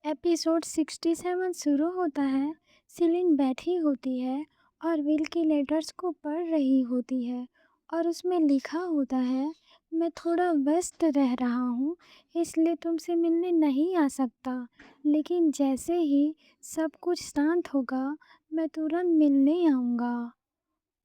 Episode 67 शुरू होता है। सीलिन बैठी होती है और विल की लेटर्स को पढ़ रही होती है और उसमें लिखा होता है, मैं थोड़ा व्यस्त रह रहा हूँ इसलिए तुमसे मिलने नहीं आ सकता, लेकिन जैसे ही सब कुछ शांत होगा मैं तुरंत मिलने आऊँगा।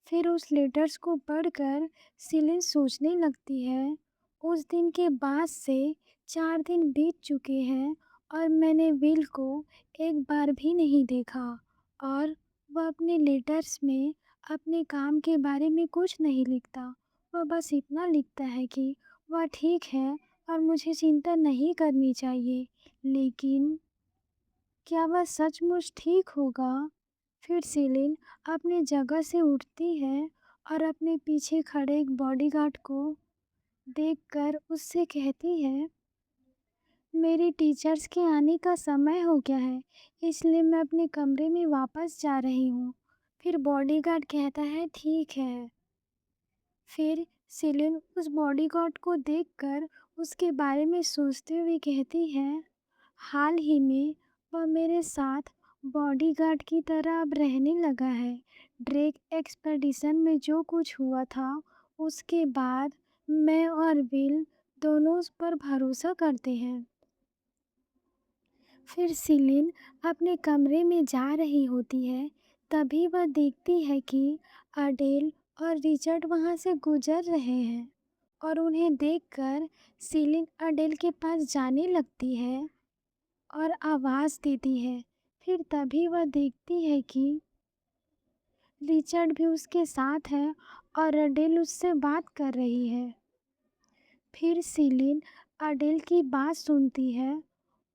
फिर उस लेटर्स को पढ़कर सीलिन सोचने लगती है, उस दिन के बाद से 4 दिन बीत चुके हैं और मैंने विल को एक बार भी नहीं देखा और वह अपने लेटर्स में अपने काम के बारे में कुछ नहीं लिखता। वह बस इतना लिखता है कि वह ठीक है और मुझे चिंता नहीं करनी चाहिए। लेकिन क्या वह सचमुच ठीक होगा? फिर सीलिन अपनी जगह से उठती है और अपने पीछे खड़े एक बॉडीगार्ड को देखकर उससे कहती है, मेरी टीचर्स के आने का समय हो गया है इसलिए मैं अपने कमरे में वापस जा रही हूँ। फिर बॉडीगार्ड कहता है ठीक है। फिर सीलिन उस बॉडीगार्ड को देखकर उसके बारे में सोचते हुए कहती है, हाल ही में वह मेरे साथ बॉडीगार्ड की तरह अब रहने लगा है। ड्रेक एक्सपेडिशन में जो कुछ हुआ था उसके बाद मैं और विल दोनों उस पर भरोसा करते हैं। फिर सीलिन अपने कमरे में जा रही होती है, तभी वह देखती है कि अडेल और रिचर्ड वहाँ से गुजर रहे हैं और उन्हें देखकर सीलिन अडेल के पास जाने लगती है और आवाज़ देती है। फिर तभी वह देखती है कि रिचर्ड भी उसके साथ है और अडेल उससे बात कर रही है। फिर सीलिन अडेल की बात सुनती है।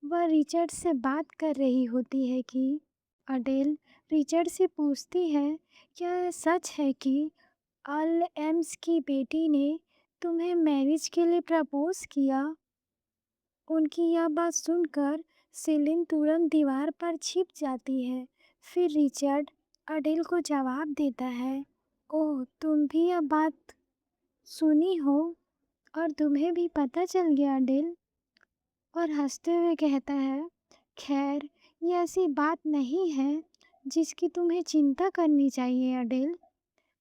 वह रिचर्ड से बात कर रही होती है कि अडेल रिचर्ड से पूछती है, क्या यह सच है कि अल एम्स की बेटी ने तुम्हें मैरिज के लिए प्रपोज किया? उनकी यह बात सुनकर सीलिन तुरंत दीवार पर छिप जाती है। फिर रिचर्ड अडेल को जवाब देता है, ओह तुम भी यह बात सुनी हो और तुम्हें भी पता चल गया अडेल? और हंसते हुए कहता है, खैर ये ऐसी बात नहीं है जिसकी तुम्हें चिंता करनी चाहिए अडेल।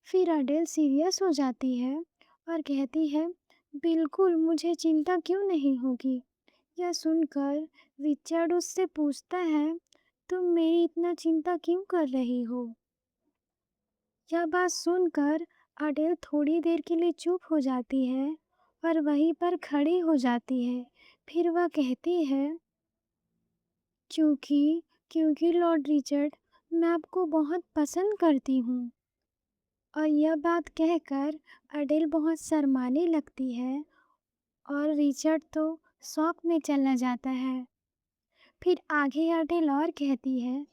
फिर अडेल सीरियस हो जाती है और कहती है, बिल्कुल मुझे चिंता क्यों नहीं होगी। यह सुनकर रिचर्ड उससे पूछता है, तुम मेरी इतना चिंता क्यों कर रही हो? यह बात सुनकर अडेल थोड़ी देर के लिए चुप हो जाती है और वहीं पर खड़ी हो जाती है। फिर वह कहती है, क्योंकि क्योंकि लॉर्ड रिचर्ड मैं आपको बहुत पसंद करती हूँ। और यह बात कहकर अडेल बहुत शर्माने लगती है और रिचर्ड तो शॉक में चला जाता है। फिर आगे अडेल और कहती है,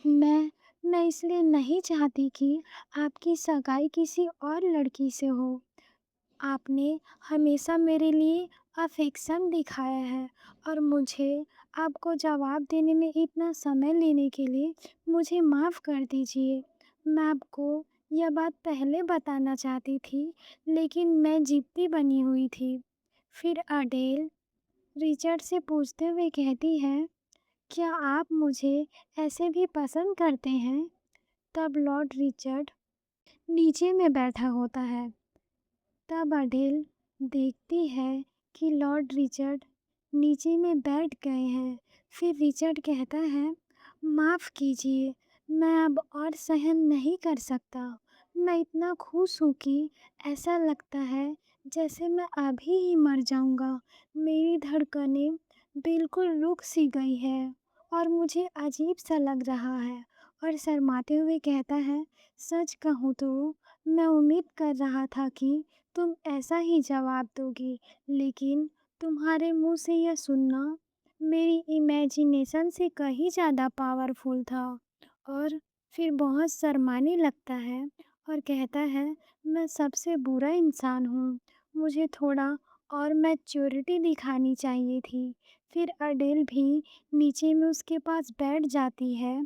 मैं इसलिए नहीं चाहती कि आपकी सगाई किसी और लड़की से हो। आपने हमेशा मेरे लिए अफेक्शन दिखाया है और मुझे आपको जवाब देने में इतना समय लेने के लिए मुझे माफ़ कर दीजिए। मैं आपको यह बात पहले बताना चाहती थी, लेकिन मैं जिद्दी बनी हुई थी। फिर अडेल रिचर्ड से पूछते हुए कहती है, क्या आप मुझे ऐसे भी पसंद करते हैं? तब लॉर्ड रिचर्ड नीचे में बैठा होता है। तब अडेल देखती है कि लॉर्ड रिचर्ड नीचे में बैठ गए हैं। फिर रिचर्ड कहता है, माफ़ कीजिए, मैं अब और सहन नहीं कर सकता। मैं इतना खुश हूँ कि ऐसा लगता है जैसे मैं अभी ही मर जाऊँगा। मेरी धड़कनें बिल्कुल रुक सी गई है और मुझे अजीब सा लग रहा है। और शर्माते हुए कहता है, सच कहूँ तो मैं उम्मीद कर रहा था कि तुम ऐसा ही जवाब दोगी, लेकिन तुम्हारे मुंह से यह सुनना मेरी इमेजिनेशन से कहीं ज़्यादा पावरफुल था। और फिर बहुत शर्माने लगता है और कहता है, मैं सबसे बुरा इंसान हूँ, मुझे थोड़ा और मैच्योरिटी दिखानी चाहिए थी। फिर अडेल भी नीचे में उसके पास बैठ जाती है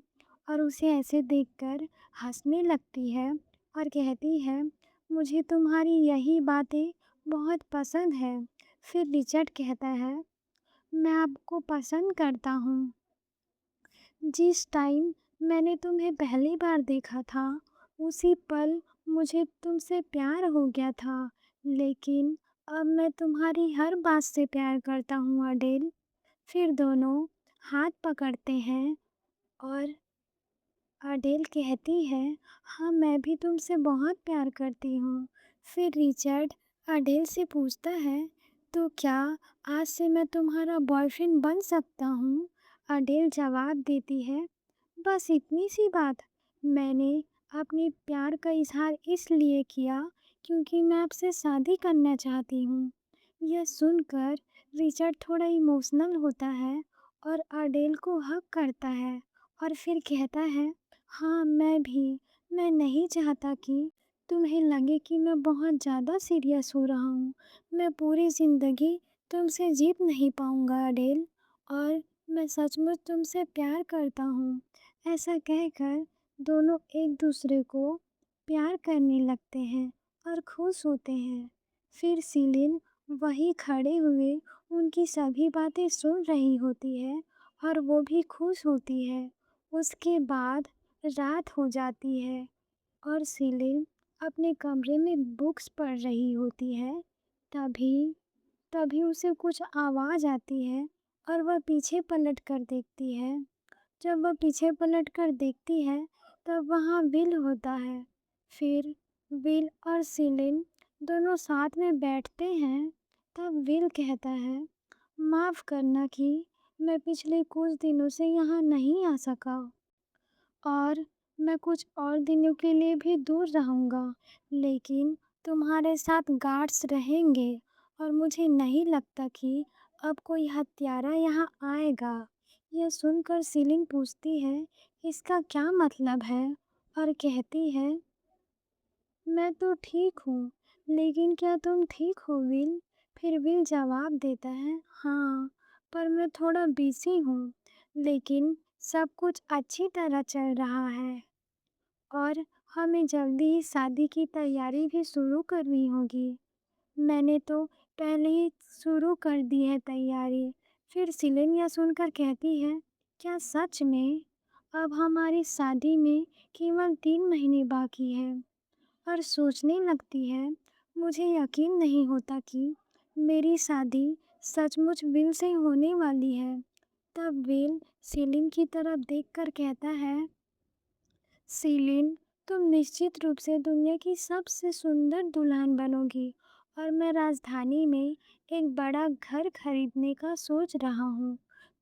और उसे ऐसे देखकर हंसने लगती है और कहती है, मुझे तुम्हारी यही बातें बहुत पसंद है। फिर रिचर्ड कहता है, मैं आपको पसंद करता हूँ। जिस टाइम मैंने तुम्हें पहली बार देखा था, उसी पल मुझे तुमसे प्यार हो गया था। लेकिन अब मैं तुम्हारी हर बात से प्यार करता हूँ अडेल। फिर दोनों हाथ पकड़ते हैं और अडेल कहती है, हाँ मैं भी तुमसे बहुत प्यार करती हूँ। फिर रिचर्ड अडेल से पूछता है, तो क्या आज से मैं तुम्हारा बॉयफ्रेंड बन सकता हूँ? अडेल जवाब देती है, बस इतनी सी बात। मैंने अपने प्यार का इजहार इसलिए किया क्योंकि मैं आपसे शादी करना चाहती हूँ। यह सुनकर रिचर्ड थोड़ा इमोशनल होता है और अडेल को हग करता है और फिर कहता है, हाँ मैं भी। मैं नहीं चाहता कि तुम्हें लगे कि मैं बहुत ज़्यादा सीरियस हो रहा हूँ। मैं पूरी ज़िंदगी तुमसे जीत नहीं पाऊँगा अडेल, और मैं सचमुच तुमसे प्यार करता हूँ। ऐसा कहकर दोनों एक दूसरे को प्यार करने लगते हैं और खुश होते हैं। फिर सीलिन वहीं खड़े हुए उनकी सभी बातें सुन रही होती है और वो भी खुश होती है। उसके बाद रात हो जाती है और सीलिन अपने कमरे में बुक्स पढ़ रही होती है। तभी तभी उसे कुछ आवाज़ आती है और वह पीछे पलट कर देखती है। जब वह पीछे पलट कर देखती है तब वहाँ विल होता है। फिर विल और सीलिन दोनों साथ में बैठते हैं। तब विल कहता है, माफ़ करना कि मैं पिछले कुछ दिनों से यहाँ नहीं आ सका, और मैं कुछ और दिनों के लिए भी दूर रहूँगा, लेकिन तुम्हारे साथ गार्ड्स रहेंगे और मुझे नहीं लगता कि अब कोई हत्यारा यहाँ आएगा। यह सुनकर सीलिन पूछती है, इसका क्या मतलब है? और कहती है, मैं तो ठीक हूँ, लेकिन क्या तुम ठीक हो विल? फिर विल जवाब देता है, हाँ, पर मैं थोड़ा बिजी हूँ, लेकिन सब कुछ अच्छी तरह चल रहा है और हमें जल्दी ही शादी की तैयारी भी शुरू करनी होगी। मैंने तो पहले ही शुरू कर दी है तैयारी। फिर सिलेन यह सुनकर कहती है, क्या सच में? अब हमारी शादी में केवल 3 महीने बाकी हैं। और सोचने लगती है, मुझे यकीन नहीं होता कि मेरी शादी सचमुच विल से होने वाली है। तब विल सीलिन की तरफ देखकर कहता है, सीलिन, तुम निश्चित रूप से दुनिया की सबसे सुंदर दुल्हन बनोगी, और मैं राजधानी में एक बड़ा घर खरीदने का सोच रहा हूँ।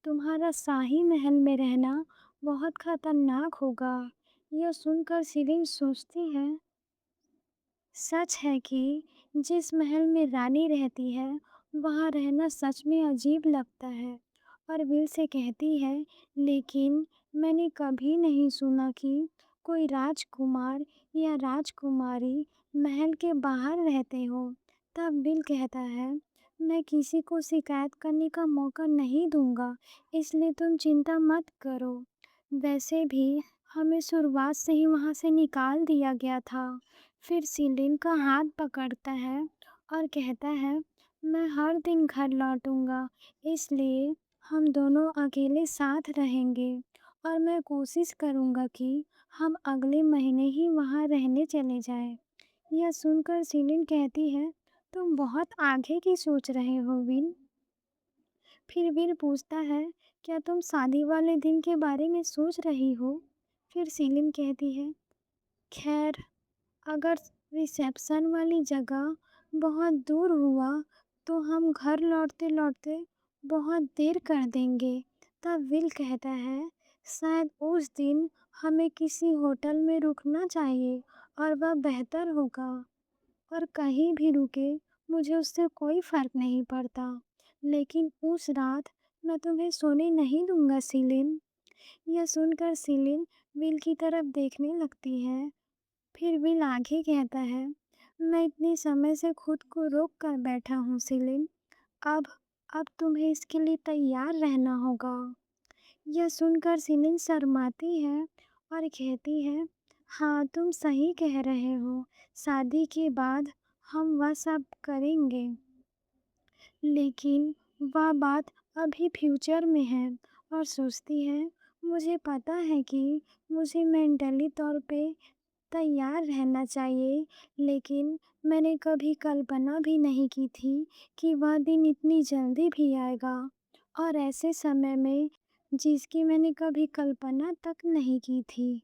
तुम्हारा शाही महल में रहना बहुत खतरनाक होगा। यह सुनकर सीलिन सोचती है, सच है कि जिस महल में रानी रहती है वहाँ रहना सच में अजीब लगता है। और विल से कहती है, लेकिन मैंने कभी नहीं सुना कि कोई राजकुमार या राजकुमारी महल के बाहर रहते हो। तब विल कहता है, मैं किसी को शिकायत करने का मौका नहीं दूंगा, इसलिए तुम चिंता मत करो। वैसे भी हमें शुरुआत से ही वहाँ से निकाल दिया गया था। फिर सीलिन का हाथ पकड़ता है और कहता है, मैं हर दिन घर लौटूंगा, इसलिए हम दोनों अकेले साथ रहेंगे, और मैं कोशिश करूंगा कि हम अगले महीने ही वहाँ रहने चले जाएं। यह सुनकर सीलिन कहती है, तुम बहुत आगे की सोच रहे हो विन। फिर विन पूछता है, क्या तुम शादी वाले दिन के बारे में सोच रही हो? फिर सीलिन कहती है, खैर, अगर रिसेप्शन वाली जगह बहुत दूर हुआ तो हम घर लौटते लौटते बहुत देर कर देंगे। तब विल कहता है, शायद उस दिन हमें किसी होटल में रुकना चाहिए और वह बेहतर होगा। और कहीं भी रुके मुझे उससे कोई फर्क नहीं पड़ता, लेकिन उस रात मैं तुम्हें सोने नहीं दूंगा सीलिन। यह सुनकर सीलिन विल की तरफ देखने लगती है। फिर विल आगे कहता है, मैं इतने समय से खुद को रोक कर बैठा हूँ सीलिन। अब अब तुम्हें इसके लिए तैयार रहना होगा। यह सुनकर सीलिन शर्माती है और कहती है, हाँ तुम सही कह रहे हो, शादी के बाद हम वह सब करेंगे, लेकिन वह बात अभी फ्यूचर में है। और सोचती है, मुझे पता है कि मुझे मेंटली तौर पे तैयार रहना चाहिए, लेकिन मैंने कभी कल्पना भी नहीं की थी कि वह दिन इतनी जल्दी भी आएगा और ऐसे समय में जिसकी मैंने कभी कल्पना तक नहीं की थी।